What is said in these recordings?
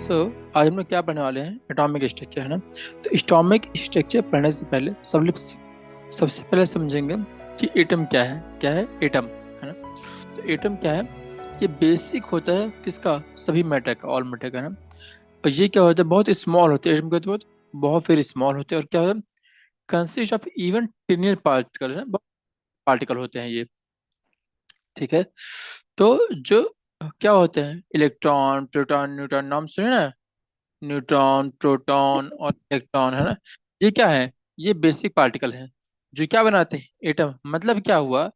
सो आज हम लोग क्या पढ़ने वाले हैं, एटॉमिक स्ट्रक्चर, है ना। तो एटॉमिक स्ट्रक्चर पढ़ने से पहले सबसे पहले समझेंगे कि एटम क्या है एटम, है ना। तो एटम क्या है? ये बेसिक होता है किसका? सभी मैटर का, ऑल मैटर का, है ना। और ये क्या होता है? बहुत स्मॉल होते हैं एटम के, बहुत बहुत वेरी स्मॉल होते हैं। और क्या होता है? कंसिस्ट ऑफ इवन टीनियर पार्टिकल, है ना, पार्टिकल होते हैं ये। ठीक है। तो जो क्या होते हैं? इलेक्ट्रॉन, प्रोटॉन, न्यूट्रॉन, नाम सुने ना। न्यूट्रॉन, प्रोटॉन और इलेक्ट्रॉन, है ना। ये क्या है? ये बेसिक पार्टिकल हैं जो क्या बनाते हैं? एटम। मतलब क्या हुआ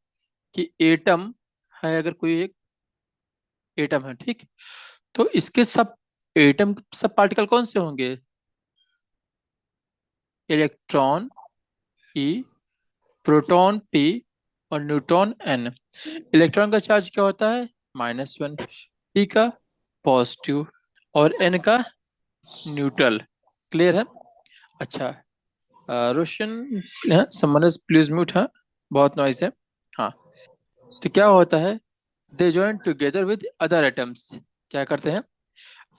कि एटम है, अगर कोई एक एटम है, ठीक, तो इसके सब एटम सब पार्टिकल कौन से होंगे? इलेक्ट्रॉन ई, प्रोटॉन पी और न्यूट्रॉन एन। इलेक्ट्रॉन का चार्ज क्या होता है? -1। पी का पॉजिटिव और एन का न्यूट्रल। क्लियर है? अच्छा। रोशन, समवन इज प्लीज म्यूट। हाँ, बहुत नॉइस है। हाँ। तो क्या होता है? They join together with other atoms. क्या करते हैं?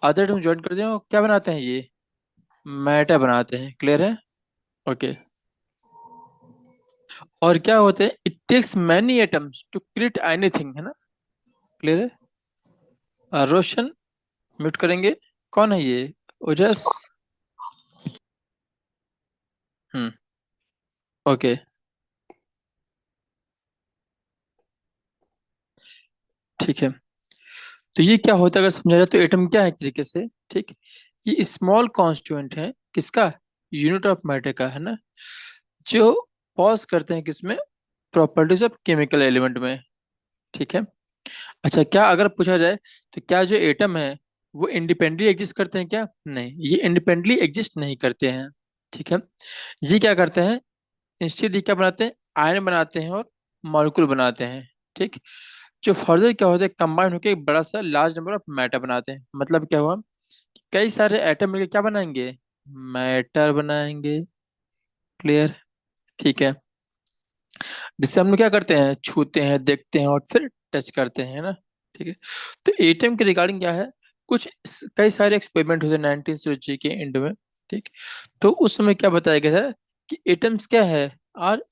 अदर एटम ज्वाइन करते हैं और क्या बनाते हैं ये? मैटर बनाते हैं। क्लियर है? ओके। और क्या होते हैं? It takes many atoms to create anything, है ना। क्लियर है? रोशन, म्यूट करेंगे। कौन है ये? ओजस। हम्म। ओके। ठीक है। तो ये क्या होता है अगर समझा जाए तो? एटम क्या है एक तरीके से, ठीक, ये स्मॉल कॉन्स्टिट्यूएंट है किसका? यूनिट ऑफ मैटर का, है ना। जो पॉज करते हैं किसमें? प्रॉपर्टीज ऑफ केमिकल एलिमेंट में। ठीक है। अच्छा, क्या अगर पूछा जाए तो क्या जो एटम है वो इंडिपेंडेंटली एग्जिस्ट करते हैं क्या? नहीं, ये इंडिपेंडेंटली एग्जिस्ट नहीं करते हैं। ठीक है। ये क्या करते हैं? इंस्टेड ये क्या बनाते हैं? आयन बनाते हैं और मॉलिक्यूल बनाते हैं। ठीक। जो फर्दर क्या होता है? कंबाइन होकर एक बड़ा सा लार्ज नंबर ऑफ मैटर बनाते हैं। मतलब क्या हुआ? कई सारे एटम मिलकर क्या बनाएंगे? मैटर बनाएंगे। क्लियर? ठीक है। जिससे हम लोग क्या करते हैं? छूते हैं, देखते हैं और फिर टच करते हैं, ना। ठीक है। तो एटम के रिगार्डिंग क्या है? कई सारे एक्सपेरिमेंट हुए थे 19th सेंचुरी के एंड में। ठीक। तो उस समय क्या बताया गया था कि एटम्स क्या है? आर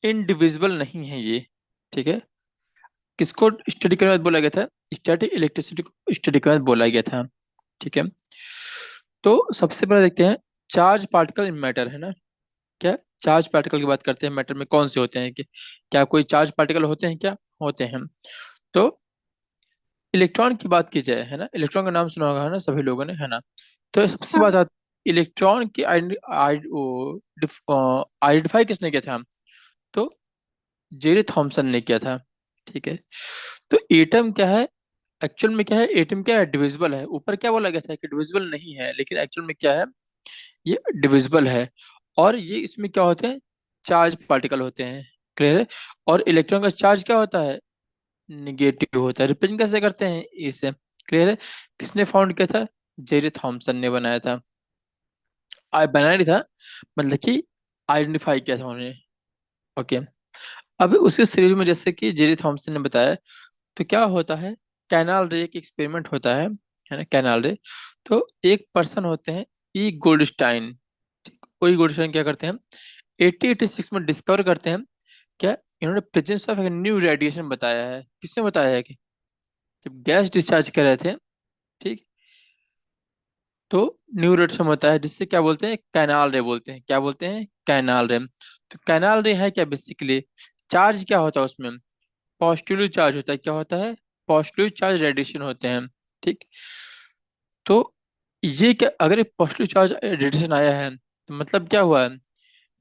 इनडिविजिबल नहीं है ये। ठीक है। किसको स्टडी करने बोला गया था? स्टैटिक इलेक्ट्रिसिटी को स्टडी करने बोला गया था। ठीक है। तो सबसे पहले देखते हैं चार्ज पार्टिकल इन मैटर, है ना। क्या चार्ज पार्टिकल की बात करते हैं? मैटर में कौन से होते हैं? कि क्या कोई चार्ज पार्टिकल होते हैं क्या? होते हैं। तो इलेक्ट्रॉन की बात की जाए, है ना, इलेक्ट्रॉन का नाम सुना होगा, है ना, सभी लोगों ने, है ना। तो सबसे हाँ। बात आती इलेक्ट्रॉन की आइडेंटिफाई किसने किया था? तो जेरे थॉमसन ने किया था। ठीक है। तो एटम क्या है? एक्चुअल में क्या है? एटम क्या है? डिविजिबल है। ऊपर क्या बोला गया था कि डिविजिबल नहीं है, लेकिन एक्चुअल में क्या है? ये डिविजिबल है। और ये इसमें क्या होते हैं? चार्ज पार्टिकल होते हैं। क्लियर है? और इलेक्ट्रॉन का चार्ज क्या होता है? निगेटिव होता है। रिप्रेजेंट कैसे करते हैं इसे? क्लियर है? किसने फाउंड किया था? जेरे थॉमसन ने बनाया था। बनाया नहीं था, मतलब कि आइडेंटिफाई किया था उन्होंने। ओके। अब उसके सीरीज में जैसे कि जेरे थॉमसन ने बताया, तो क्या होता है? कैनाल रे एक एक्सपेरिमेंट होता है ना, कैनाल रे। तो एक पर्सन होते हैं, ई गोल्डस्टाइन। कोई गोल्डस्टाइन क्या करते हैं? 1886 में डिस्कवर करते हैं क्या? इन्होंने प्रेजेंस ऑफ एक न्यू रेडिएशन बताया है। किसने बताया है? कि जब गैस डिस्चार्ज कर रहे थे, ठीक, तो न्यू रेडिएशन होता है जिससे क्या बोलते हैं? कैनाल रे बोलते हैं। क्या बोलते हैं? कैनाल रे। तो कैनाल रे है क्या बेसिकली? चार्ज क्या होता है उसमें? पॉजिटिवली चार्ज होता है। क्या होता है? पॉजिटिव चार्ज रेडिएशन होते हैं। ठीक। तो ये क्या, अगर एक पॉजिटिव चार्ज रेडिएशन आया है तो मतलब क्या हुआ है?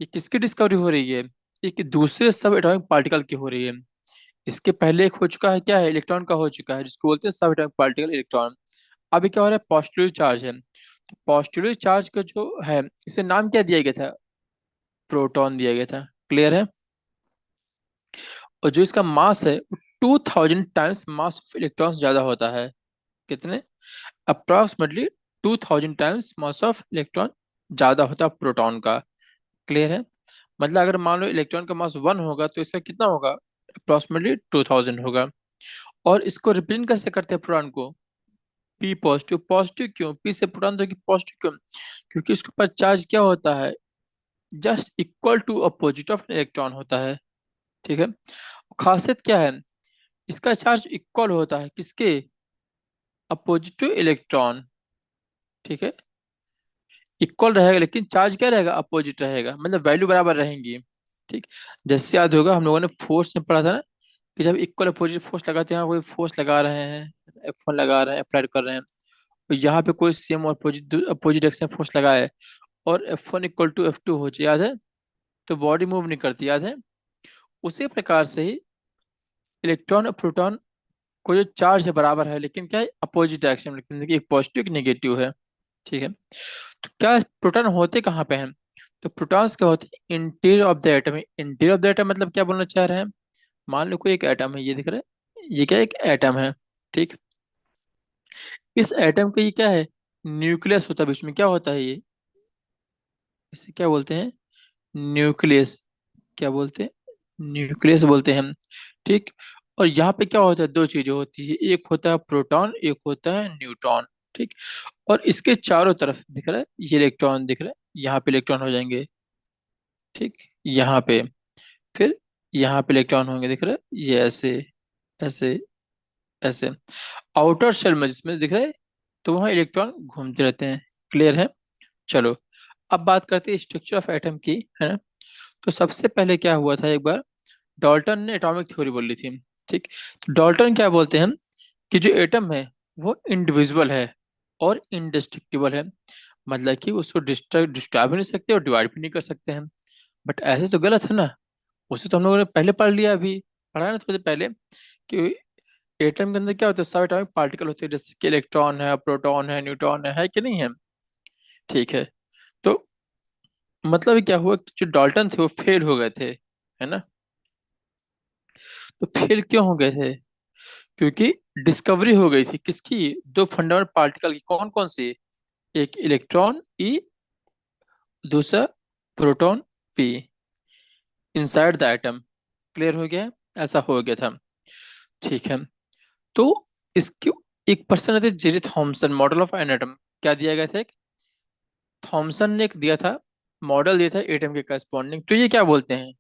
ये किसकी डिस्कवरी हो रही है? ये कि दूसरे सब एटॉमिक पार्टिकल की हो रही है। इसके पहले एक हो चुका है, क्या है? इलेक्ट्रॉन का हो चुका है, जिसको बोलते हैं सब एटॉमिक पार्टिकल इलेक्ट्रॉन। अभी क्या हो रहा है? पॉजिटिव चार्ज है। तो पॉजिटिव चार्ज का जो है, इसे नाम क्या दिया गया था? प्रोटॉन दिया गया था। क्लियर है? और जो इसका मास है वो 2000 टाइम्स मास ऑफ इलेक्ट्रॉन्स ज्यादा होता है। कितने? Approximately 2000 times mass of electron ज्यादा होता है प्रोटॉन का। क्लियर है? मतलब अगर मान लो इलेक्ट्रॉन का मास 1 होगा तो इसका कितना होगा? अप्रोक्सीमेटली 2000 होगा। और इसको रिप्रेजेंट कैसे करते हैं प्रोटॉन को? P positive. पॉजिटिव क्यों? पी से प्रोटॉन तो पॉजिटिव क्यों? क्योंकि उसके पास चार्ज क्या होता है? Just equal to opposite of electron होता है। ठीक है। खासियत क्या है? इसका चार्ज इक्वल होता है किसके? Opposite two electron. ठीक है। इक्वल रहेगा लेकिन चार्ज क्या रहेगा? अपोजिट रहेगा, मतलब वैल्यू बराबर रहेंगी। ठीक। जैसे याद होगा हम लोगों ने फोर्स में पढ़ा था ना, कि जब इक्वल अपोजिट फोर्स लगाते हैं, कोई फोर्स लगा रहे हैं, F1 लगा रहे हैं, अप्लाई कर रहे हैं, तो यहाँ पे कोई सेम और अपोजिट अपोजिट एक्शन फोर्स लगा है, और F1 इक्वल टू F2 हो जाए, याद है? तो बॉडी मूव नहीं करती, याद है? उसी प्रकार से ही इलेक्ट्रॉन और प्रोटॉन को जो चार्ज है बराबर है, लेकिन क्या है? अपोजिट डायरेक्शन में, लेकिन देखिए एक पॉजिटिव एक नेगेटिव है। ठीक है। तो क्या प्रोटॉन होते कहाँ पे हैं? तो प्रोटॉन्स क्या होते हैं? Interior of the atom. Interior of the atom मतलब क्या बोलना चाह रहे हैं? मान लो कोई एक एटम है, ये दिख रहा है, ये क्या है? एक एटम है। ठीक। इस एटम का ये क्या है? न्यूक्लियस होता है बीच में। क्या होता है ये? इसे क्या बोलते हैं? न्यूक्लियस। क्या बोलते हैं? न्यूक्लियस बोलते हैं हम। ठीक। और यहाँ पे क्या होता है? दो चीजें होती है, एक होता है प्रोटॉन, एक होता है न्यूट्रॉन। ठीक। और इसके चारों तरफ दिख रहा है, ये इलेक्ट्रॉन दिख रहा है, यहाँ पे इलेक्ट्रॉन हो जाएंगे। ठीक। यहाँ पे, फिर यहाँ पे इलेक्ट्रॉन होंगे, दिख रहा है, ये ऐसे, ऐसे, ऐसे। आउटर शेल में जिसमें दिख रहा है, तो वहाँ इलेक्ट्रॉन घूमते रहते हैं। क्लियर है? चलो, अब बात करते हैं स्ट्रक्चर ऑफ एटम की, है ना? तो सबसे पहले क्या हुआ था, एक बार डाल्टन ने एटॉमिक थ्योरी बोली थी। ठीक। तो डाल्टन क्या बोलते हैं? कि जो एटम है वो इंडिविजुअल है और इंडिस्ट्रक्टिबल है, मतलब कि उसको डिस्टर्ब भी नहीं सकते और डिवाइड भी नहीं कर सकते हैं। बट ऐसे तो गलत है ना? उसे तो हम लोगों ने पहले पढ़ लिया, अभी पढ़ा है ना थोड़ी देर पहले, कि एटम के अंदर क्या होता है? सब एटॉमिक पार्टिकल होते हैं, जैसे कि इलेक्ट्रॉन है, प्रोटॉन है, न्यूट्रॉन है कि नहीं है? ठीक है। तो मतलब क्या हुआ कि जो डाल्टन थे वो फेल हो गए थे, है ना? तो फेल क्यों हो गए थे? क्योंकि डिस्कवरी हो गई थी किसकी? दो फंडामेंटल पार्टिकल की। कौन कौन सी? एक इलेक्ट्रॉन ई, दूसरा proton P, inside the atom. Clear हो गया है? ऐसा हो गया था। ठीक है। तो इसके एक पर्सन थे Jerry Thomson, model of an atom. क्या दिया गया था? एक थॉमसन ने एक दिया था, मॉडल दिया था एटम के करस्पॉन्डिंग। तो ये क्या बोलते हैं?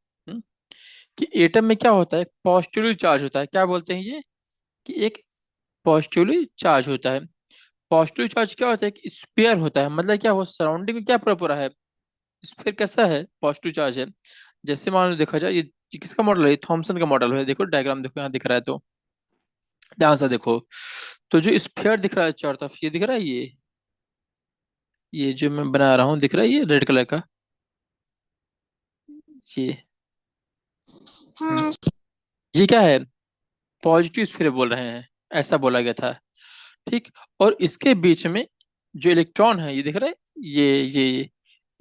कि एटम में क्या होता है? पॉजिटिवली चार्ज होता है। क्या बोलते हैं ये? कि एक पॉजिटिवली चार्ज होता है। पॉजिटिव चार्ज क्या होता है? कि स्पेयर होता है, मतलब क्या वो सराउंडिंग में क्या पूरा पूरा है? स्पेयर कैसा है? पॉजिटिव चार्ज है। जैसे मान लो देखा जाए, ये किसका मॉडल है? ये थॉमसन का मॉडल है। देखो डायग्राम, देखो यहाँ दिख रहा है, तो ध्यान से देखो। तो जो स्फीयर दिख रहा है चारों तरफ, ये दिख रहा है, ये जो मैं बना रहा हूँ, दिख रहा है ये रेड कलर का, ये हाँ। ये क्या है? पॉजिटिव स्फीयर बोल रहे हैं, ऐसा बोला गया था। ठीक। और इसके बीच में जो इलेक्ट्रॉन है, ये दिख रहा है, ये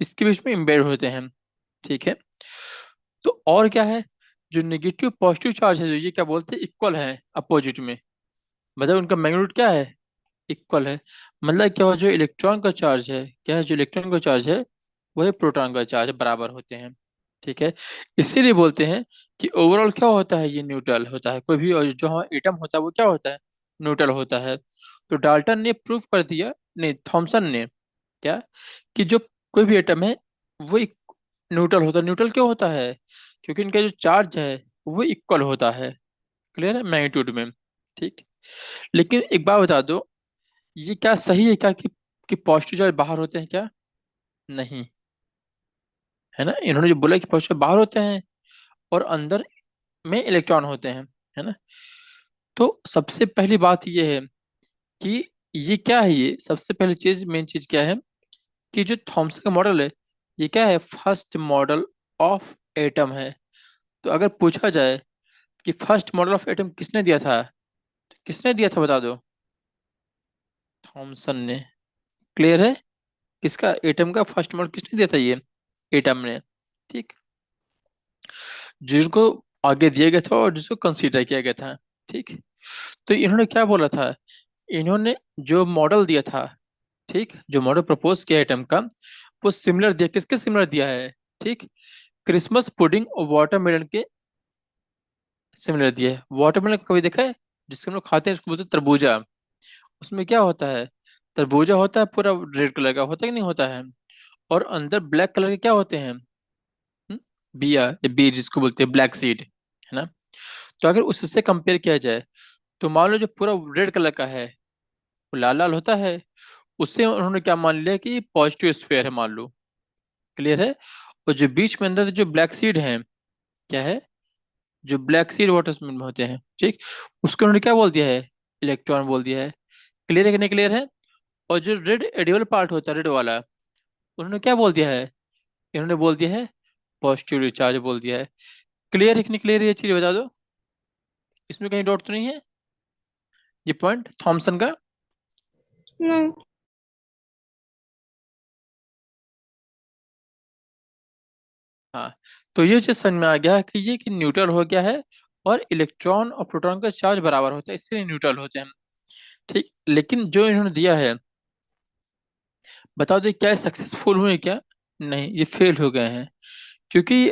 इसके बीच में एम्बेड होते हैं। ठीक है। तो और क्या है? जो नेगेटिव पॉजिटिव चार्ज है, जो ये क्या बोलते हैं? इक्वल है अपोजिट में, मतलब उनका मैग्नीट्यूड क्या है? इक्वल है। मतलब क्या हुआ? जो इलेक्ट्रॉन का चार्ज है, क्या है? जो इलेक्ट्रॉन का चार्ज है वही प्रोटॉन का चार्ज बराबर होते हैं। ठीक है। इसीलिए बोलते हैं कि ओवरऑल क्या होता है? ये न्यूट्रल होता है। कोई भी और जो एटम होता है वो क्या होता है? न्यूट्रल होता है। तो डाल्टन ने प्रूव कर दिया, नहीं थॉमसन ने, क्या? कि जो कोई भी एटम है वो न्यूट्रल होता है। न्यूट्रल क्यों होता है? क्योंकि इनका जो चार्ज है वो इक्वल होता है। क्लियर है? मैग्नीट्यूड में। ठीक। लेकिन एक बात बता दो, ये क्या सही है क्या कि पॉजिटिव चार्ज बाहर होते हैं क्या? नहीं, है ना? इन्होंने जो बोला कि पॉजिटिव बाहर होते हैं और अंदर में इलेक्ट्रॉन होते हैं, है ना? तो सबसे पहली बात ये है कि ये क्या है? ये सबसे पहली चीज, मेन चीज क्या है? कि जो थॉमसन का मॉडल है, ये क्या है? फर्स्ट मॉडल ऑफ एटम है। तो अगर पूछा जाए कि फर्स्ट मॉडल ऑफ एटम किसने दिया था, तो किसने दिया था बता दो? थॉमसन ने। क्लियर है? किसका एटम का फर्स्ट मॉडल किसने दिया था? ये एटम ने। ठीक। जिसको आगे दिया गया था और जिसको कंसीडर किया गया था। ठीक। तो इन्होंने क्या बोला था? इन्होंने जो मॉडल दिया था, ठीक, जो मॉडल प्रपोज किया एटम का, वो सिमिलर दिया। किसके सिमिलर दिया है? ठीक। क्रिसमस पुडिंग और वाटरमेलन के सिमिलर दिया है। वाटरमेलन कभी देखा है? जिसको हम लोग खाते हैं उसको बोलते हैं तरबूजा। उसमें क्या होता है, तरबूजा होता है पूरा रेड कलर का, होता है कि नहीं होता है, और अंदर ब्लैक कलर के क्या होते हैं, बिया या बीज जिसको बोलते हैं ब्लैक सीड, है ना। तो अगर उससे कंपेयर किया जाए, तो मान लो जो पूरा रेड कलर का है वो लाल लाल होता है, उससे उन्होंने क्या मान लिया कि पॉजिटिव स्फीयर है मान लो। क्लियर है। और जो बीच में अंदर जो ब्लैक सीड है, क्या है, जो ब्लैक सीड वाटर में होते हैं, ठीक, उसको उन्होंने क्या बोल दिया है, इलेक्ट्रॉन बोल दिया है। क्लियर है कि नहीं क्लियर है। और जो रेड एडिबल पार्ट होता है रेड वाला, उन्होंने क्या बोल दिया है, इन्होंने बोल दिया है पॉजिटिव चार्ज बोल दिया है। क्लियर है कि नहीं क्लियर है, ये चीज बता दो, इसमें कहीं डाउट तो नहीं है, ये पॉइंट थॉमसन का। नहीं। हाँ, तो ये चीज समझ में आ गया कि ये कि न्यूट्रल हो गया है, और इलेक्ट्रॉन और प्रोटॉन का चार्ज बराबर होता है, इसलिए न्यूट्रल होते हैं। ठीक, लेकिन जो इन्होंने दिया है, बताओ तो क्या सक्सेसफुल हुए क्या, नहीं ये फेल हो गए हैं, क्योंकि,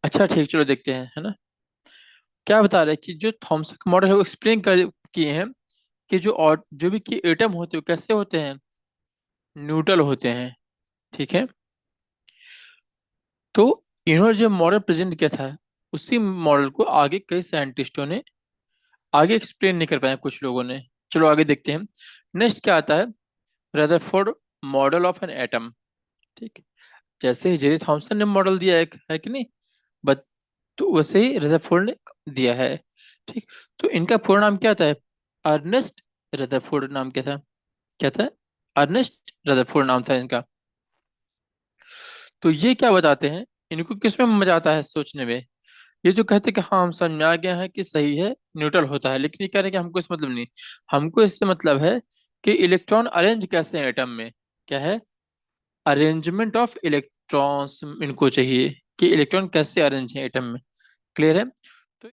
अच्छा ठीक चलो देखते हैं, है ना। क्या बता रहे हैं कि जो थॉमसन का मॉडल है वो एक्सप्लेन कर किए हैं कि जो और जो भी कि एटम होते हैं वो कैसे होते हैं, न्यूट्रल होते हैं। ठीक है। तो इन्होंने जो मॉडल प्रेजेंट किया था, उसी मॉडल को आगे कई साइंटिस्टों ने आगे एक्सप्लेन नहीं कर पाए कुछ लोगों ने। चलो आगे देखते हैं। नेक्स्ट क्या आता है, Rutherford model of an atom. ठीक, जैसे ही जेरी थॉमसन ने मॉडल दिया है कि नहीं, बट तो वैसे ही रदरफोर्ड ने दिया है। ठीक, तो इनका पूरा नाम क्या था, अर्नेस्ट रदरफोर्ड नाम क्या था, क्या था, अर्नेस्ट रदरफोर्ड नाम था इनका। तो ये क्या बताते हैं, इनको किस में मजा आता है सोचने में, ये जो कहते हैं कि हाँ हम समझ में आ गया है कि सही है न्यूट्रल होता है, लेकिन ये कह रहे हैं कि हमको इससे मतलब नहीं, हमको इससे मतलब है कि इलेक्ट्रॉन अरेंज कैसे हैं एटम में, क्या है, अरेंजमेंट ऑफ इलेक्ट्रॉन्स इनको चाहिए, कि इलेक्ट्रॉन कैसे अरेंज है एटम में। क्लियर है। तो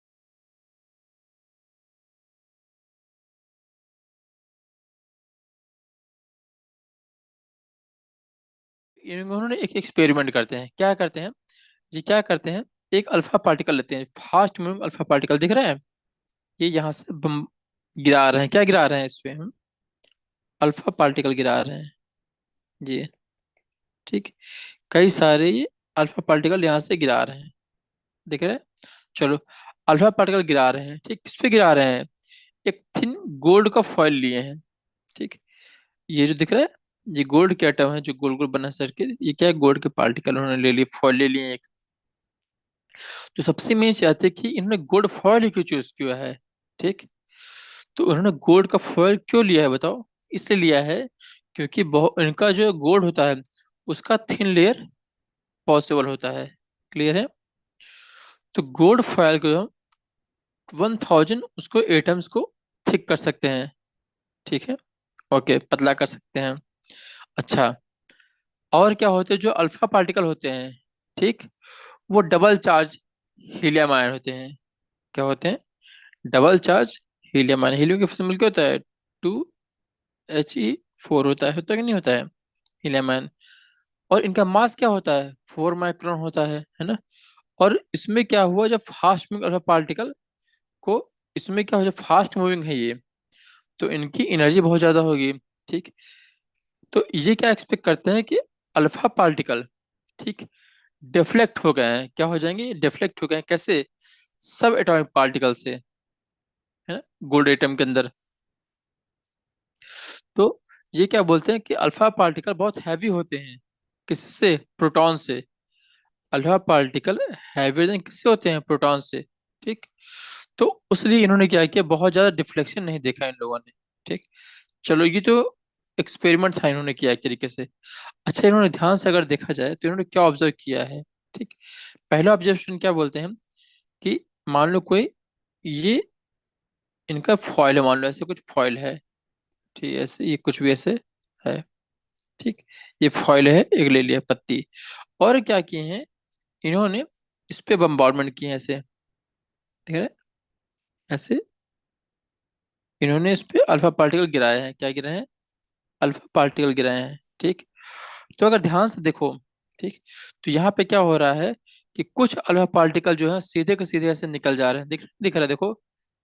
इन्होंने एक एक्सपेरिमेंट करते हैं, क्या करते हैं, ये क्या करते हैं, एक अल्फा पार्टिकल लेते हैं, फास्ट मूविंग अल्फा पार्टिकल दिख रहा है, ये यहाँ से बम गिरा रहे हैं, क्या गिरा रहे हैं इस पे हम, अल्फा पार्टिकल गिरा रहे हैं जी। ठीक, कई सारे ये अल्फा पार्टिकल यहाँ से गिरा रहे हैं, दिख रहे हैं। चलो, अल्फा पार्टिकल गिरा रहे हैं, ठीक, किस पे गिरा रहे हैं, एक थिन गोल्ड का फॉइल लिए हैं। ठीक, ये जो दिख रहा है, ये गोल्ड के एटम है जो गोल गोल बना सर्किल, ये क्या है, गोल्ड के पार्टिकल उन्होंने ले लिए, फॉइल ले लिए एक। तो सबसे मेन चाहते कि इन्होंने गोल्ड फॉइल ही क्यों चूज किया है। ठीक, तो उन्होंने गोल्ड का फॉइल क्यों लिया है बताओ, इसलिए लिया है क्योंकि बहुत इनका जो गोल्ड होता है उसका थिन लेयर पॉसिबल होता है। क्लियर है। तो गोल्ड फॉइल को हम 1000 उसको एटम्स को थिक कर सकते हैं। ठीक है, ओके, पतला कर सकते हैं। अच्छा, और क्या होते हैं जो अल्फा पार्टिकल होते हैं, ठीक, वो डबल चार्ज हीलियम आयन होते हैं, क्या होते हैं, double charge helium ion, helium के फॉर्मूला क्या होता है, 2He4 होता है कि नहीं होता है, हीलियम आयन। और इनका मास क्या होता है, 4 माइक्रोन होता है ना। और इसमें क्या हुआ जब फास्ट मूविंग अल्फा पार्टिकल को, इसमें क्या हो जब फास्ट मूविंग है ये, तो इनकी एनर्जी बहुत ज्यादा होगी। ठीक, तो ये क्या एक्सपेक्ट करते हैं कि अल्फा पार्टिकल, ठीक, डिफ्लेक्ट हो गए हैं, क्या हो जाएंगे, डिफ्लेक्ट हो गए हैं कैसे, सब एटॉमिक पार्टिकल से, है ना, गोल्ड एटम के अंदर। तो ये क्या बोलते हैं कि अल्फा पार्टिकल बहुत हैवी होते हैं, किससे, प्रोटॉन से, अल्फा पार्टिकल हैवी देन किससे होते हैं, प्रोटॉन से। ठीक, तो उसलिए इन्होंने क्या किया, बहुत ज्यादा डिफ्लेक्शन नहीं देखा इन लोगों ने। ठीक, चलो ये जो एक्सपेरिमेंट था इन्होंने किया एक तरीके से। अच्छा, इन्होंने ध्यान से अगर देखा जाए तो इन्होंने क्या ऑब्जर्व किया है। ठीक, पहला ऑब्जर्वेशन क्या बोलते हैं कि मान लो कोई ये इनका फॉइल है, मान लो ऐसे कुछ फॉइल है, ठीक है, ऐसे ये कुछ भी ऐसे है। ठीक, ये फॉइल है, एक ले लिया पत्ती, और क्या किए हैं इन्होंने, इस पे बम्बार्डमेंट किए हैं ऐसे, ठीक है, ऐसे इन्होंने इस पे अल्फा पार्टिकल गिराए हैं, क्या गिराए हैं, अल्फा पार्टिकल गिराए हैं। ठीक, तो अगर ध्यान से देखो, ठीक, तो यहाँ पे क्या हो रहा है कि कुछ अल्फा पार्टिकल जो है सीधे के सीधे ऐसे निकल जा रहे हैं, दिख दिख रहा है देखो,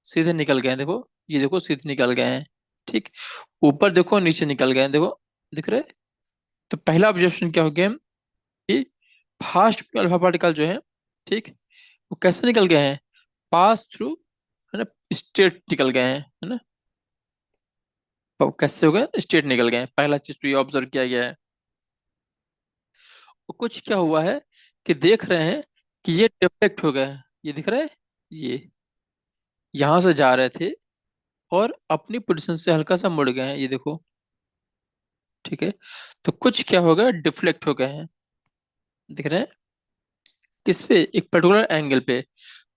सीधे निकल गए हैं देखो, ये देखो सीधे निकल गए हैं। ठीक। ऊपर देखो नीचे निकल गए हैं, देखो दिख रहा है। तो पहला ऑब्जर्वेशन क्या हो गया कि फास्ट अल्फा पार्टिकल जो है, ठीक, वो कैसे निकल गए हैं, पास थ्रू, है ना, स्टेट निकल गए हैं, है ना। तो कैसे हो गए, स्टेट निकल गए हैं, पहला चीज तो ये ऑब्जर्व किया गया है। और कुछ क्या हुआ है कि देख रहे हैं कि ये डिफ्लेक्ट हो गए हैं, ये दिख रहा है, ये यहां से जा रहे थे और अपनी पोजीशन से हल्का सा मुड़ गए हैं, ये देखो, ठीक है। तो कुछ क्या हो गया, डिफ्लेक्ट हो गए हैं, दिख रहे हैं, किस पे, एक पर्टिकुलर एंगल पे।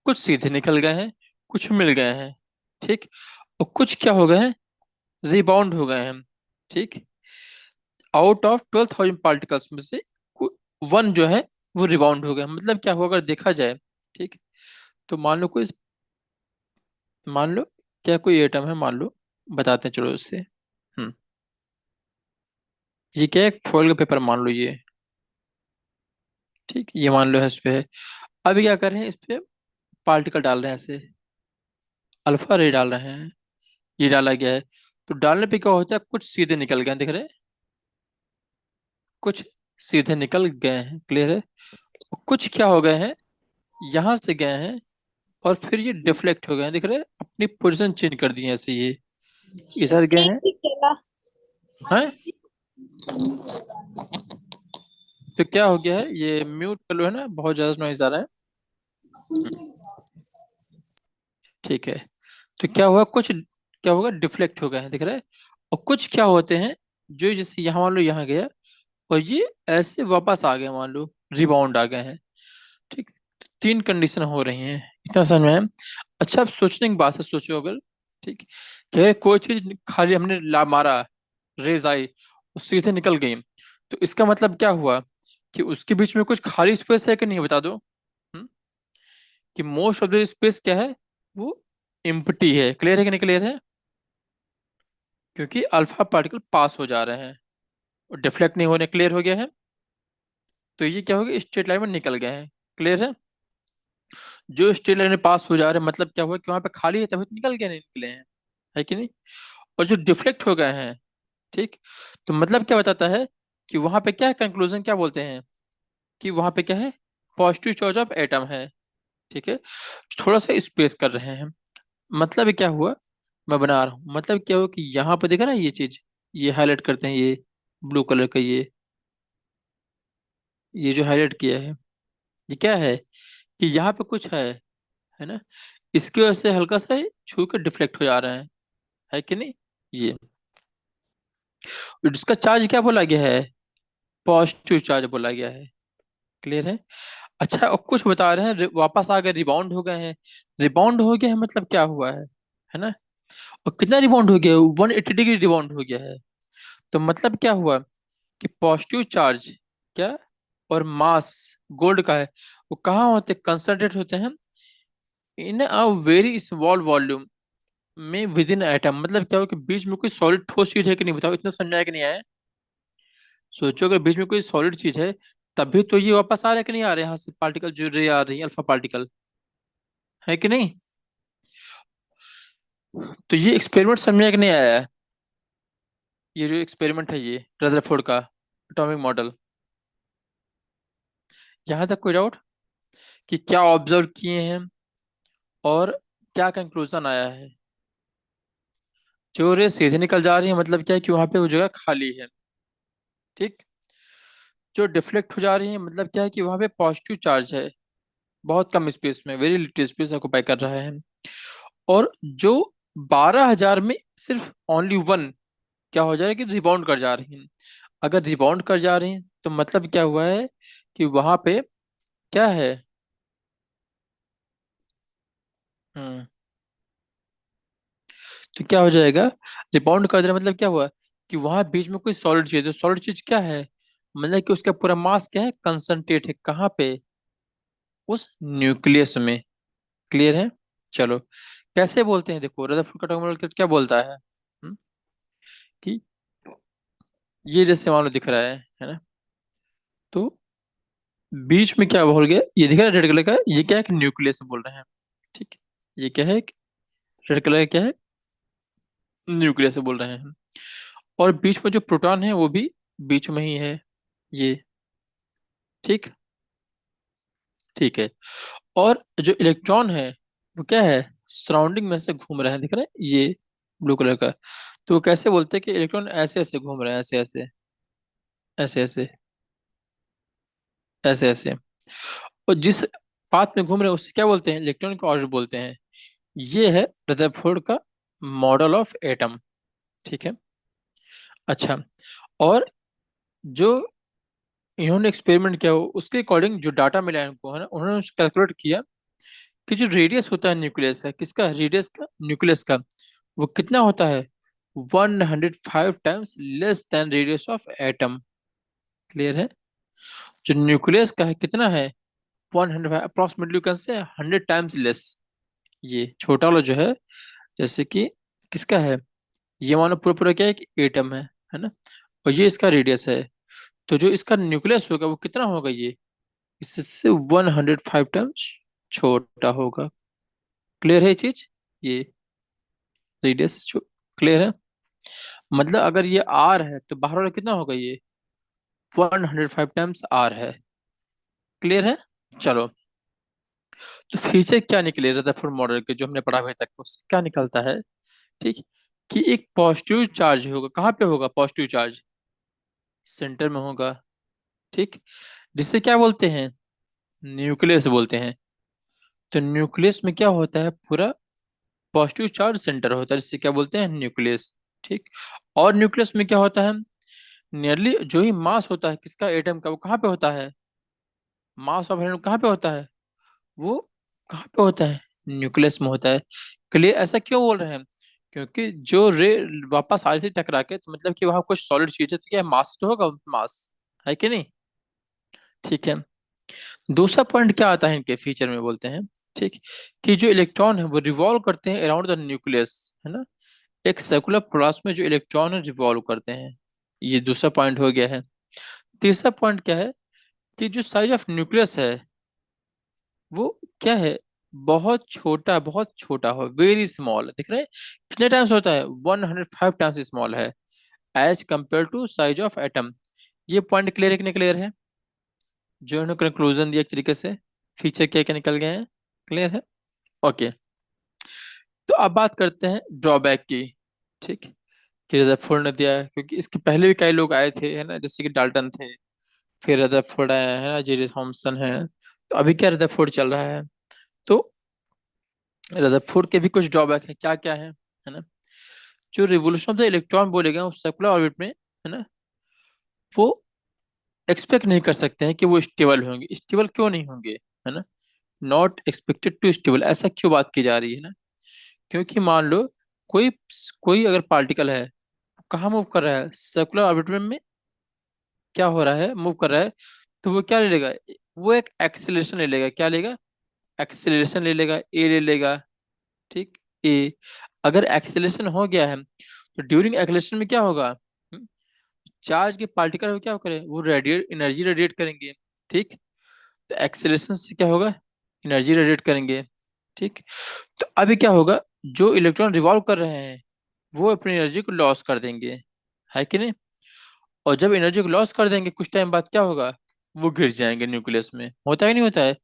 कुछ सीधे निकल गए हैं, कुछ मिल गए हैं, ठीक। और कुछ क्या हो गए हैं, रिबाउंड हो गए हैं, ठीक। आउट ऑफ 12,000 पार्टिकल्स में से वन जो है वो रिबाउंड हो गया, मतलब क्या होगा अगर देखा जाए, ठीक। तो मान लो कोई, मान लो क्या कोई एटम है, मान लो, बताते हैं चलो इससे। ये क्या है, एक फॉइल का पेपर मान लो ये, ठीक, ये मान लो है, इस पे है। अभी क्या कर रहे हैं, इस पे पार्टिकल डाल रहे हैं ऐसे, अल्फा रे डाल रहे हैं, ये डाला गया है। तो डालने पे क्या होता है, कुछ सीधे निकल गए हैं, दिख रहे हैं, कुछ सीधे निकल गए हैं, क्लियर है। और कुछ क्या हो गए हैं, यहां से गए हैं और फिर ये डिफ्लेक्ट हो गए हैं, दिख रहे हैं, अपनी पोजीशन चेंज कर दी है ऐसे, ये इधर गए हैं। हैं, तो क्या हो गया है, ये म्यूट कर लो, है ना, बहुत ज्यादा नॉइज आ रहा है। ठीक है। तो क्या हुआ, कुछ क्या होगा, डिफ्लेक्ट हो गए हैं, दिख रहा है। और कुछ क्या होते हैं, जो जैसे यहाँ मान लो यहाँ गया और ये ऐसे वापस आ गए, मान लो रिबाउंड आ गए हैं, ठीक। तीन कंडीशन हो रही हैं, इतना समझ में है। अच्छा, अब सोचने की बात है, सोचो अगर, ठीक, कि अगर कोई चीज खाली हमने ला मारा, रेज आई, और सीधे निकल गई, तो इसका मतलब क्या हुआ कि उसके बीच में कुछ खाली स्पेस है कि नहीं, बता दो। हम्म? कि मोस्ट ऑफ द स्पेस क्या है, वो एम्प्टी है, क्लियर है कि नहीं, क्लियर है। क्योंकि अल्फा पार्टिकल पास हो जा रहे हैं और डिफ्लेक्ट नहीं होने, क्लियर हो गया है। तो ये क्या हो गया, स्ट्रेट लाइन में निकल गए हैं, क्लियर है। जो स्ट्रेट लाइन में पास हो जा रहे हैं, मतलब क्या हुआ कि वहां पे खाली है तभी तो निकल गए, नहीं निकले हैं, है कि नहीं। और जो डिफ्लेक्ट हो गए हैं, ठीक, तो मतलब क्या बताता है कि वहां पे क्या है, कंक्लूजन क्या बोलते हैं कि वहां पे क्या है, पॉजिटिव चार्ज ऑफ एटम है, ठीक है। थोड़ा सा स्पेस कर रहे हैं, मतलब क्या हुआ, मैं बना रहा हूँ, मतलब क्या हुआ कि यहाँ पे देखा ना ये चीज, ये हाईलाइट करते हैं, ये ब्लू कलर का, ये जो हाईलाइट किया है, ये क्या है कि यहाँ पे कुछ है ना, इसकी वजह से हल्का सा छू के डिफ्लेक्ट हो जा रहे हैं, है कि नहीं। ये जिसका चार्ज क्या बोला गया है, पॉजिटिव चार्ज बोला गया है, क्लियर है। अच्छा, और कुछ बता रहे हैं वापस आ गए, रिबाउंड हो गए हैं। रिबाउंड हो गया है मतलब क्या हुआ है ना। और कितना रिबाउंड हो गया, 180 डिग्री रिबाउंड हो गया है। तो मतलब क्या हुआ कि पॉजिटिव चार्ज क्या, और मास गोल्ड का है, वो कहाँ होते, कंसंट्रेट होते हैं इन अ वेरी स्मॉल वॉल्यूम में विद इन एटम। मतलब क्या हो कि बीच में कोई सॉलिड ठोस चीज है कि नहीं, बताओ, इतना समझ में आया कि नहीं आया। सोचो अगर बीच में कोई सॉलिड चीज है, तभी तो ये वापस आ रहा है कि नहीं आ रहा है, यहाँ से पार्टिकल जो रे आ रही है, अल्फा पार्टिकल, है कि नहीं। तो ये एक्सपेरिमेंट समझ में आया कि नहीं आया है, ये जो एक्सपेरिमेंट है ये रदरफोर्ड का एटॉमिक मॉडल, यहाँ तक कोई डाउट कि क्या ऑब्जर्व किए हैं और क्या कंक्लूजन आया है। जो रे सीधे निकल जा रही है, मतलब क्या है कि वहां पे वो जगह खाली है, ठीक। जो डिफ्लेक्ट हो जा रही है, मतलब क्या है कि वहां पे पॉजिटिव चार्ज है, बहुत कम स्पेस में, वेरी लिटिल स्पेस ऑक्युपाई कर रहा है। और जो 12,000 में सिर्फ ओनली वन क्या हो जा रहा है कि रिबाउंड कर जा रही हैं। अगर रिबाउंड कर जा रही हैं तो मतलब क्या हुआ है कि वहां पे क्या है। हम्म। तो क्या हो जाएगा, रिबाउंड कर देना मतलब क्या हुआ कि वहां बीच में कोई सॉलिड चीज है, सॉलिड चीज क्या है, मतलब कि उसका पूरा मास क्या है, कंसंट्रेट है, कहाँ पे, उस न्यूक्लियस में, क्लियर है। चलो, कैसे बोलते हैं, देखो रदरफोर्ड का टर्मिनल क्या बोलता है, कि ये जैसे मान लो दिख रहा है ना। तो बीच में क्या बोल गया, ये दिख रहा है रेड कलर का, ये क्या है कि न्यूक्लियस बोल रहे हैं, ठीक। ये क्या है, रेड कलर का क्या है, न्यूक्लियस से बोल रहे हैं। और बीच में जो प्रोटॉन है वो भी बीच में ही है, ये। ठीक। ठीक है। और जो इलेक्ट्रॉन है वो क्या है, सराउंडिंग में से घूम रहा है, दिख रहा है ये ब्लू कलर का। तो वो कैसे बोलते हैं कि इलेक्ट्रॉन ऐसे ऐसे घूम रहे हैं, ऐसे ऐसे, ऐसे ऐसे, ऐसे ऐसे। और जिस पाथ में घूम रहे हैं उससे क्या बोलते हैं, इलेक्ट्रॉन का ऑर्बिट बोलते हैं। ये है रदरफोर्ड का मॉडल ऑफ एटम। ठीक है। अच्छा। और जो इन्होंने एक्सपेरिमेंट किया उसके अकॉर्डिंग जो डाटा मिला है इनको, है ना, उन्होंने कैलकुलेट किया कि जो रेडियस होता है न्यूक्लियस का, किसका रेडियस का, न्यूक्लियस का, वो कितना होता है, 105 times less than radius of atom. Clear है। जो न्यूक्लियस का है कितना है, 105 approximately, can say 100 times less. ये छोटा वाला जो है, जैसे कि किसका है, ये मानो पूरा पूरा क्या है कि एटम है ना, और ये इसका रेडियस है। तो जो इसका न्यूक्लियस होगा वो कितना होगा, ये इससे 105 टाइम्स छोटा होगा। क्लियर है ये चीज, ये रेडियस क्लियर है। मतलब अगर ये आर है तो बाहर वाला कितना होगा, ये 105 टाइम्स आर है। क्लियर है। चलो। तो फीचर क्या निकले रदरफोर्ड मॉडल के, जो हमने पढ़ा अभी तक, उससे क्या निकलता है, ठीक, कि एक पॉजिटिव चार्ज होगा, कहाँ पे होगा पॉजिटिव चार्ज, सेंटर में होगा। ठीक। जिससे क्या बोलते हैं, न्यूक्लियस बोलते हैं। तो न्यूक्लियस में क्या होता है, पूरा पॉजिटिव चार्ज सेंटर होता है, जिससे क्या बोलते हैं, न्यूक्लियस। ठीक। और न्यूक्लियस में क्या होता है, नियरली जो ही मास होता है किसका, एटम का, वो कहाँ पे होता है, मास ऑफ एटम कहाँ पे होता है, वो कहाँ पे होता है, न्यूक्लियस में होता है। क्लियर। ऐसा क्यों बोल रहे हैं, क्योंकि जो रे वापस आ रही थी टकरा के, तो मतलब कि वहां कुछ सॉलिड चीज है, तो क्या मास तो होगा, मास है कि नहीं। ठीक है। दूसरा पॉइंट क्या आता है इनके फीचर में, बोलते हैं, ठीक, कि जो इलेक्ट्रॉन है वो रिवॉल्व करते हैं अराउंड द न्यूक्लियस, है ना, एक सर्कुलर प्रोसेस में जो इलेक्ट्रॉन है रिवॉल्व करते हैं। ये दूसरा पॉइंट हो गया है। तीसरा पॉइंट क्या है, कि जो साइज ऑफ न्यूक्लियस है वो क्या है, बहुत छोटा हो, वेरी स्मॉल, दिख रहे हैं कितने टाइम्स होता है, 105 टाइम्स स्मॉल है as compare to size of atom. ये पॉइंट क्लियर है कि नहीं क्लियर है, जो इन्होंने कंक्लूजन दिया एक तरीके से, फीचर क्या क्या निकल गए हैं। क्लियर है। ओके। तो अब बात करते हैं ड्रॉबैक की। ठीक। कि रदरफोर्ड ने दिया है, क्योंकि इसके पहले भी कई लोग आए थे, है ना, जैसे कि डाल्टन थे, फिर रदरफोर्ड आया है ना, जेरे थॉमसन है, तो अभी क्या रदरफोर्ड चल रहा है। तो रदरफोर्ड के भी कुछ ड्रॉबैक है, क्या क्या है ना, जो रिवोल्यूशन ऑफ द इलेक्ट्रॉन बोलेगा उस सर्कुलर ऑर्बिट में, है ना, वो एक्सपेक्ट नहीं कर सकते हैं कि वो स्टेबल होंगे। स्टेबल क्यों नहीं होंगे, है ना, नॉट एक्सपेक्टेड टू स्टेबल, ऐसा क्यों बात की जा रही है ना, क्योंकि मान लो कोई कोई अगर पार्टिकल है, कहाँ मूव कर रहा है, सर्कुलर ऑर्बिट में क्या हो रहा है, मूव कर रहा है, तो वो क्या ले लेगा, वो एक एक्सेलरेशन ले लेगा, क्या लेगा, एक्सेलरेशन ले लेगा, ए ले लेगा। ठीक। ए। अगर एक्सेलरेशन हो गया है तो ड्यूरिंग एक्सेलरेशन में क्या होगा, चार्ज के पार्टिकल वो क्या करें, वो रेडिएट, एनर्जी रेडिएट करेंगे। ठीक। तो एक्सेलरेशन से क्या होगा, एनर्जी रेडिएट करेंगे। ठीक। तो अभी क्या होगा, जो इलेक्ट्रॉन रिवॉल्व कर रहे हैं वो अपनी एनर्जी को लॉस कर देंगे, है कि नहीं। और जब एनर्जी को लॉस कर देंगे कुछ टाइम बाद क्या होगा, वो गिर जाएंगे न्यूक्लियस में, होता है कि नहीं होता है,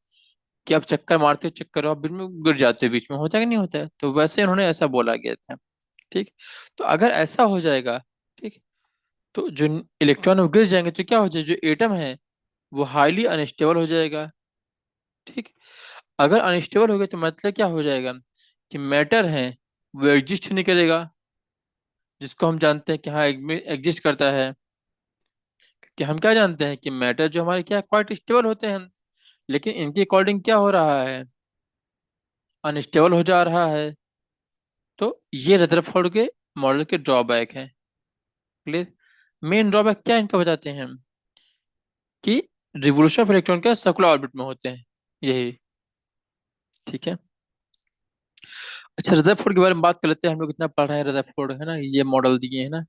कि आप चक्कर मारते हो, चक्कर आप बीच में गिर जाते हो, बीच में, होता है कि नहीं होता है, तो वैसे उन्होंने ऐसा बोला गया था। ठीक। तो अगर ऐसा हो जाएगा, ठीक, तो जो इलेक्ट्रॉन है वो गिर जाएंगे, तो क्या हो जाएगा, जो एटम है वो हाईली अनस्टेबल हो जाएगा। ठीक। अगर अनस्टेबल हो गया तो मतलब क्या हो जाएगा, कि मैटर है वो एग्जिस्ट नहीं करेगा, जिसको हम जानते हैं कि हाँ एग्जिस्ट करता है। कि हम क्या जानते हैं कि मैटर जो हमारे क्या क्वाइट स्टेबल होते हैं, लेकिन इनके अकॉर्डिंग क्या हो रहा है, अनस्टेबल हो जा रहा है। तो ये रदरफोर्ड के मॉडल के ड्रॉबैक हैं। क्लियर। मेन ड्रॉबैक क्या है इनका बताते हैं हम, कि रिवोल्यूशन ऑफ इलेक्ट्रॉन क्या सर्कुलर ऑर्बिट में होते हैं, यही। ठीक है। अच्छा, रदरफोर्ड के बारे में बात कर लेते हैं, हम लोग इतना पढ़ रहे हैं रदरफोर्ड, है ना, ये मॉडल दिए है ना,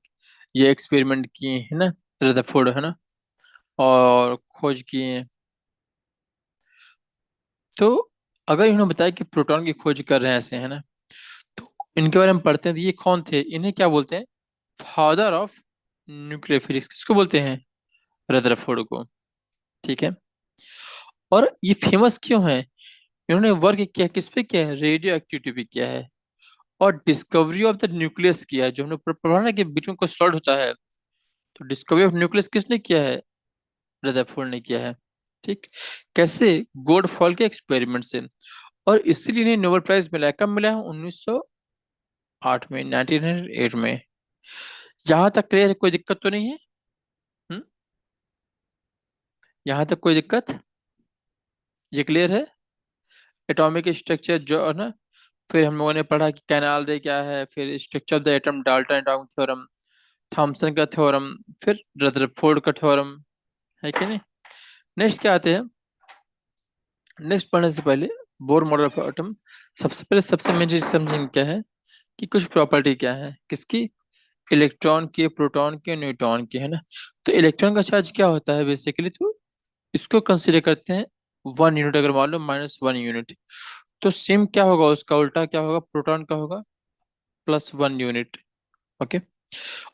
ये एक्सपेरिमेंट किए हैं ना, रदरफोर्ड, है ना, और खोज किए हैं। तो अगर इन्होंने बताया कि प्रोटॉन की खोज कर रहे हैं ऐसे, है ना, तो इनके बारे में पढ़ते हैं। तो ये कौन थे, इन्हें क्या बोलते हैं? फादर ऑफ न्यूक्लियर फिजिक्स किसको बोलते हैं? रदरफोर्ड को। ठीक है। और ये फेमस क्यों है? इन्होंने वर्क किया किस पे किया है? रेडियो एक्टिविटी पे किया है। और डिस्कवरी ऑफ द न्यूक्लियस किया है। जो हमने पढ़ा ना कि बीच में कोई सॉल्ट होता है, तो डिस्कवरी ऑफ न्यूक्लियस किसने किया है? रदरफोर्ड ने किया है। ठीक। कैसे? गोल्ड के एक्सपेरिमेंट से। और इसीलिए इन्हें नोबेल प्राइज मिला है। कब मिला है? 1908 में, 1908 में। यहाँ तक क्लियर है? कोई दिक्कत तो नहीं है? हम्म? यहाँ तक कोई दिक्कत? ये क्लियर है? एटॉमिक स्ट्रक्चर जो है ना, फिर हम लोगों ने पढ़ा कि कैनाल रे क्या है, फिर structure of the atom, Dalton atomic theorem, Thomson का थ्योरम, फिर रदरफोर्ड का थ्योरम, है कि नहीं? नेक्स्ट क्या आते हैं? नेक्स्ट पढ़ने से पहले बोर मॉडल ऑफ एटम, सबसे पहले सबसे मेन चीज समझेंगे क्या है, कि कुछ प्रॉपर्टी क्या है किसकी? इलेक्ट्रॉन की, प्रोटॉन की, न्यूट्रॉन की, है ना। तो इलेक्ट्रॉन का चार्ज क्या होता है बेसिकली? तो इसको कंसिडर करते हैं 1 यूनिट। अगर मान लो -1 यूनिट, तो सेम क्या होगा, उसका उल्टा क्या होगा? प्रोटॉन का होगा +1 यूनिट। ओके।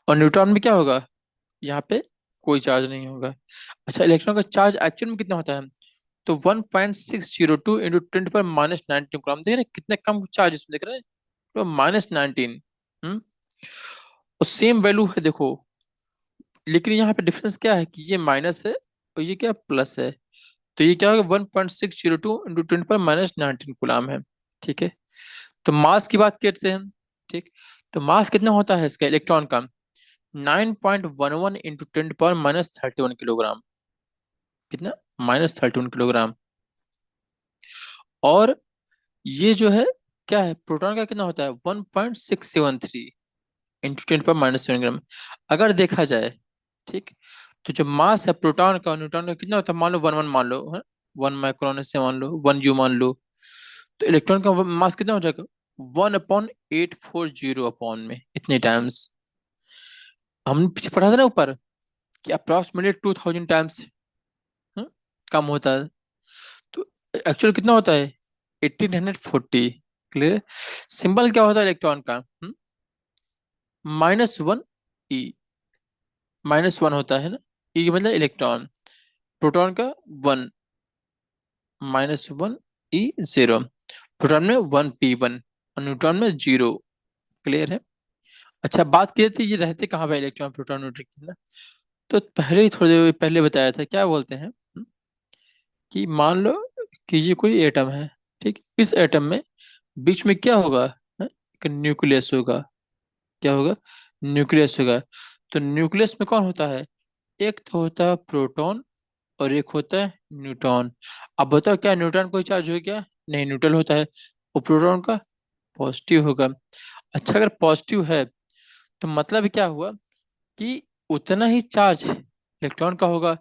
और न्यूट्रॉन में क्या होगा? यहाँ पे कोई चार्ज नहीं होगा। अच्छा, इलेक्ट्रॉन का चार्ज एक्चुअल में कितना होता है? तो 1.602 × 10⁻⁹ ग्राम। देख रहे हैं कितने कम चार्ज इसमें, देख रहे हैं? तो -19। हम्म। और सेम वैल्यू है देखो, लेकिन यहाँ पे डिफरेंस क्या है कि ये माइनस है और ये क्या प्लस है। तो ये क्या होगा? 1.602 × 10⁻⁹ गुलाम है। ठीक है। तो मास की बात करते हैं हम। ठीक। तो मास कितना होता है इसका, इलेक्ट्रॉन का? 9.11 × 10⁻31 किलोग्राम। कितना? -31 किलोग्राम। और ये जो है क्या है, प्रोटॉन का कितना होता है? 1.673 × 10⁻⁷ ग्राम। अगर देखा जाए, ठीक, तो जो मास है प्रोटॉन का और न्यूट्रॉन का कितना होता है? मान लो 1 1 मान लो, है 1 माइक्रोन से मान लो, 1 U मान लो। तो इलेक्ट्रॉन का मास कितना हो जाएगा? 1/840 अपॉन में इतने टाइम्स। हमने पीछे पढ़ा था ना ऊपर, कि अप्रोक्सीमेटली 2000 टाइम्स कम होता है। तो एक्चुअल कितना होता है? 1840। क्लियर? सिंबल क्या होता है इलेक्ट्रॉन का? -1 E। -1 होता है ना, E मतलब इलेक्ट्रॉन। प्रोटॉन का 1, -1 E 0। प्रोटॉन में 1 P 1 और न्यूट्रॉन में 0। क्लियर है? अच्छा, बात की थी ये रहते कहाँ पे इलेक्ट्रॉन, प्रोटॉन, न्यूट्रॉन ना। तो पहले ही थोड़ी देर पहले बताया था, क्या बोलते हैं, कि मान लो कि ये कोई एटम है। ठीक। इस एटम में बीच में क्या होगा? है? एक न्यूक्लियस होगा। क्या होगा? न्यूक्लियस होगा। तो न्यूक्लियस में कौन होता है? एक तो होता है प्रोटॉन और एक होता है न्यूट्रॉन। अब बताओ, क्या न्यूट्रॉन कोई चार्ज हो गया? नहीं, न्यूट्रल होता है। और प्रोटॉन का पॉजिटिव होगा। अच्छा, अगर पॉजिटिव है तो मतलब क्या हुआ, कि उतना ही चार्ज इलेक्ट्रॉन का होगा।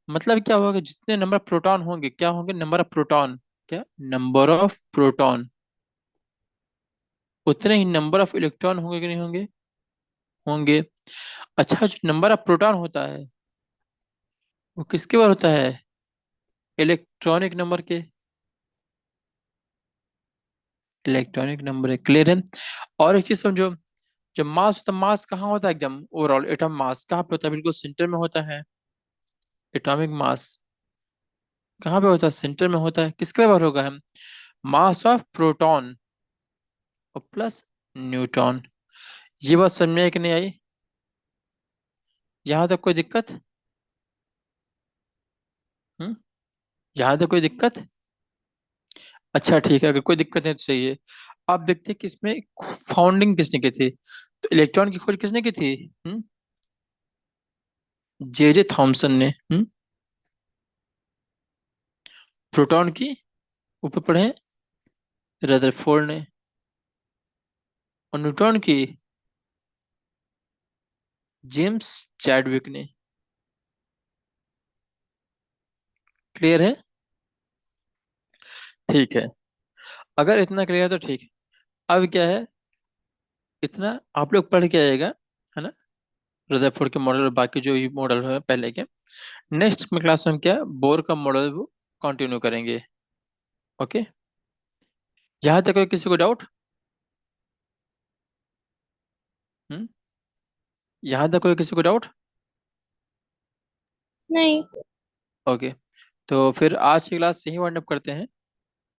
मतलब क्या होगा, जितने नंबर प्रोटॉन होंगे, क्या होंगे? नंबर ऑफ प्रोटॉन, क्या नंबर ऑफ प्रोटॉन, उतने ही नंबर ऑफ इलेक्ट्रॉन होंगे कि नहीं होंगे? होंगे। अच्छा, जो नंबर ऑफ प्रोटॉन होता है वो किसके बार होता है? इलेक्ट्रॉनिक नंबर के। इलेक्ट्रॉनिक नंबर है। क्लियर है? और एक चीज समझो, जब मास होता है, मास कहाँ होता है? एकदम ओवरऑल एटम मास कहाँ पे होता है? बिल्कुल सेंटर में होता है। एटॉमिक मास कहाँ पे होता है? सेंटर में होता है। किसके बराबर होगा हम? मास ऑफ प्रोटॉन और प्लस न्यूट्रॉन। ये बात समझ में आई कि नहीं आई? यहाँ तक कोई दिक्कत? हम्म। यहाँ तक कोई दिक्कत? अच्छा ठीक है, अगर कोई दिक्कत नहीं तो सही है। आप देखते हैं कि इसमें फाउंडिंग किसने की थी? तो इलेक्ट्रॉन की खोज किसने की थी? जे थॉमसन ने। प्रोटॉन की ऊपर पढ़े रदरफोर्ड ने। और न्यूट्रॉन की जेम्स चैडविक ने। क्लियर है? ठीक है। अगर इतना क्लियर है तो ठीक है। अब क्या है, इतना आप लोग पढ़ के आएगा, है ना, रदरफोर्ड के मॉडल और बाकी जो भी मॉडल है पहले के। नेक्स्ट में क्लास में हम क्या बोर का मॉडल वो कंटिन्यू करेंगे। ओके। यहाँ तक कोई किसी को डाउट? हम्म। यहाँ तक कोई किसी को डाउट? नहीं। ओके। तो फिर आज की क्लास यही वाइंड अप करते हैं।